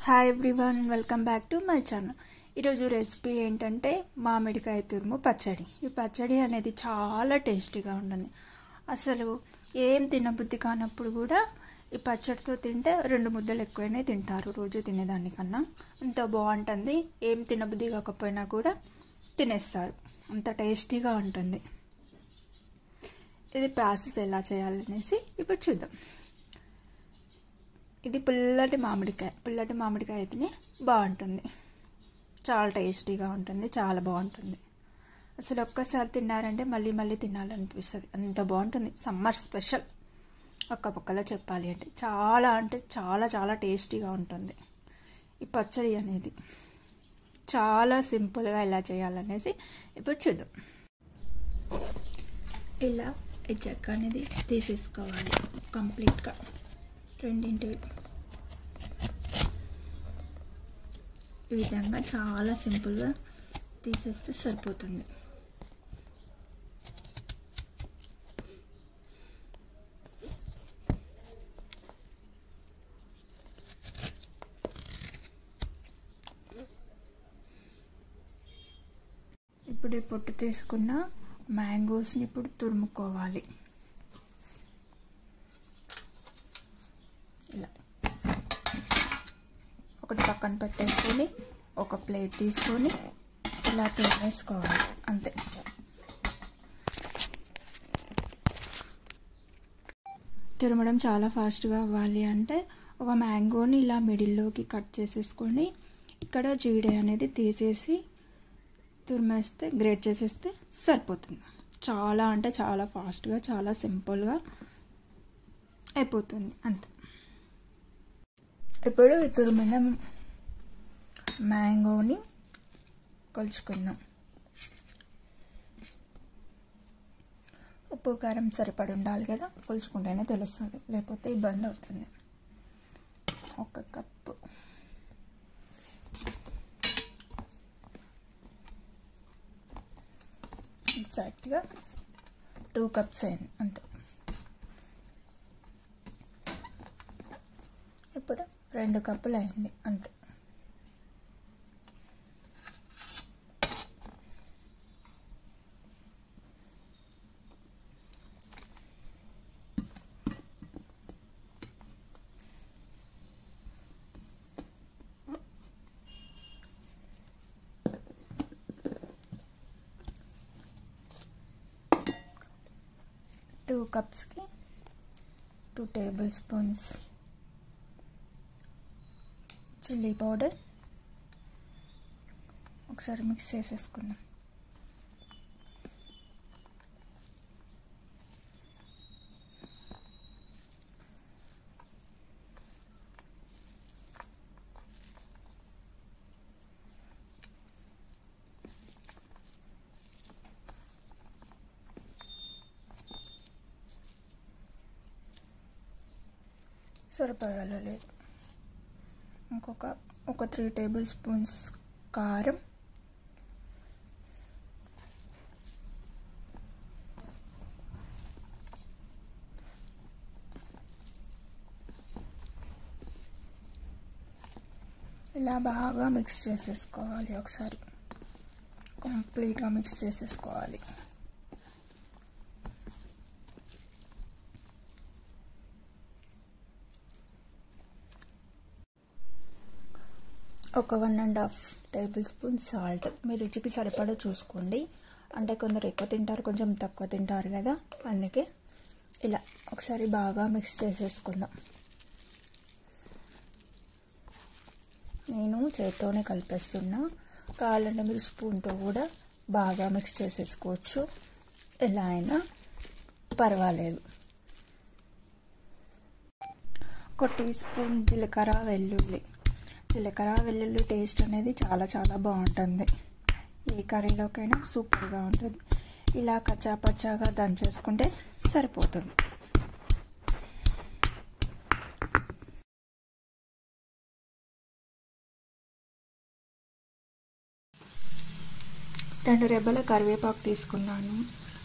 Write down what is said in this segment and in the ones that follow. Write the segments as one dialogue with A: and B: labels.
A: Hi everyone, welcome back to my channel. ఈరోజు recipe ఏంటంటే మామిడికాయ తురుము పచ్చడి. ఈ పచ్చడి అనేది చాలా టేస్టీగా ఉంటుంది. అసలు ఏం తినబుద్ధి కానప్పుడు కూడా ఈ పచ్చడితో తింటే 2 ముద్దలు ఎక్కువనే తింటారు రోజు తినేదానికన్నా. అంత బాగుంటుంది. ఏం తినబుద్ధి కాకపోయినా కూడా తినేస్తారు, అంత టేస్టీగా ఉంటుంది. ఇది ప్రాసెస్ ఎలా చేయాలనేసి ఇప్పుడు చూద్దాం. ఇది పుల్లటి మామిడికాయ అయితేనే బాగుంటుంది. చాలా టేస్టీగా ఉంటుంది, చాలా బాగుంటుంది. అసలు ఒక్కసారి తిన్నారంటే మళ్ళీ మళ్ళీ తినాలనిపిస్తుంది, అంత బాగుంటుంది. సమ్మర్ స్పెషల్ ఒక్క పక్కలో చెప్పాలి అంటే చాలా చాలా టేస్టీగా ఉంటుంది. ఈ పచ్చడి అనేది చాలా సింపుల్గా ఎలా చేయాలనేసి ఇప్పుడు చూద్దాం. ఇలా ఈ చెక్క అనేది తీసేసుకోవాలి కంప్లీట్గా, రెండింటివి. ఈ విధంగా చాలా సింపుల్గా తీసేస్తే సరిపోతుంది. ఇప్పుడు ఈ పొట్టు తీసుకున్న మ్యాంగోస్ని ఇప్పుడు తురుముకోవాలి. ఇలా ఒకటి పక్కన పెట్టేసుకొని ఒక ప్లేట్ తీసుకొని ఇలా తురిమేసుకోవాలి, అంతే. తురమడం చాలా ఫాస్ట్గా అవ్వాలి అంటే ఒక మ్యాంగోని ఇలా మిడిల్లోకి కట్ చేసేసుకొని ఇక్కడ జీడి అనేది తీసేసి తురిమేస్తే, గ్రేట్ చేసేస్తే సరిపోతుంది. చాలా అంటే చాలా ఫాస్ట్గా, చాలా సింపుల్గా అయిపోతుంది, అంతే. ఇప్పుడు ఈ తురిమిన మ్యాంగోని కొలుచుకుందాం. ఉప్పు కారం సరిపడి ఉండాలి కదా, కొలుచుకుంటేనే తెలుస్తుంది, లేకపోతే ఇబ్బంది అవుతుంది. 1 కప్పు, ఎగ్జాక్ట్గా 2 కప్స్ అయింది, అంతే. ఇప్పుడు 2 కప్పులు అయింది, అంతే. టూ కప్స్కి 2 టేబుల్ స్పూన్స్ చిల్లీ పౌడర్. ఒకసారి మిక్స్ చేసేసుకుందాం. సరిపోయాలో లేదు. ఒక 3 టేబుల్ స్పూన్స్ కారం, ఇలా బాగా మిక్స్ చేసేసుకోవాలి. ఒకసారి కంప్లీట్గా మిక్స్ చేసేసుకోవాలి. ఒక 1.5 టేబుల్ స్పూన్ సాల్ట్. మీ రుచికి సరిపడా చూసుకోండి, అంటే కొందరు ఎక్కువ తింటారు, కొంచెం తక్కువ తింటారు కదా, అందుకే ఇలా ఒకసారి బాగా మిక్స్ చేసేసుకుందాం. నేను చేత్తోనే కలిపేస్తున్నా, కావాలంటే మీరు స్పూన్తో కూడా బాగా మిక్స్ చేసేసుకోవచ్చు, ఎలా అయినా పర్వాలేదు. 1 టీ స్పూన్ జీలకర్ర వెల్లుల్లి టేస్ట్ అనేది చాలా చాలా బాగుంటుంది. ఏ కర్రీలోకైనా సూపర్గా ఉంటుంది. ఇలా కచ్చాపచ్చాగా దంచేసుకుంటే సరిపోతుంది. రెండు రెబ్బల కరివేపాకు తీసుకున్నాను.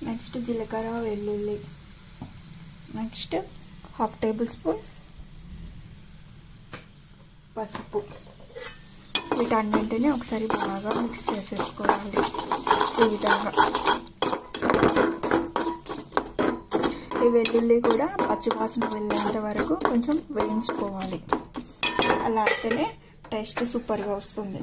A: నెక్స్ట్ జీలకర్ర, వెల్లుల్లి, నెక్స్ట్ 1/2 టేబుల్ స్పూన్ పసుపు, వీటన్నింటినీ ఒకసారి బాగా మిక్స్ చేసేసుకోవాలి. ఈ విధంగా ఈ వెల్లుల్లి కూడా పచ్చివాసన వెళ్ళేంత వరకు కొంచెం వేయించుకోవాలి. అలా అయితేనే టేస్ట్ సూపర్గా వస్తుంది.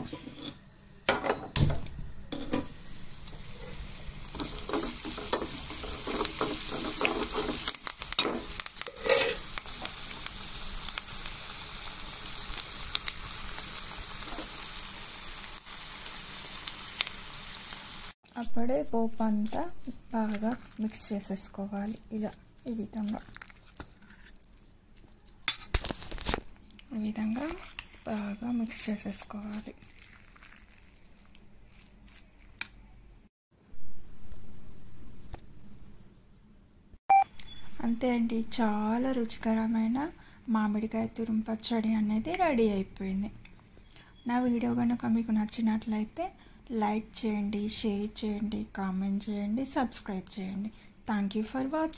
A: అప్పుడే పోపు అంతా బాగా మిక్స్ చేసేసుకోవాలి. ఇలా ఈ విధంగా బాగా మిక్స్ చేసేసుకోవాలి. అంతే అండి, చాలా రుచికరమైన మామిడికాయ తురుము పచ్చడి అనేది రెడీ అయిపోయింది. నా వీడియో కనుక మీకు నచ్చినట్లయితే లైక్ చేయండి, షేర్ చేయండి, కామెంట్ చేయండి, సబ్స్క్రైబ్ చేయండి. Thank you for watching.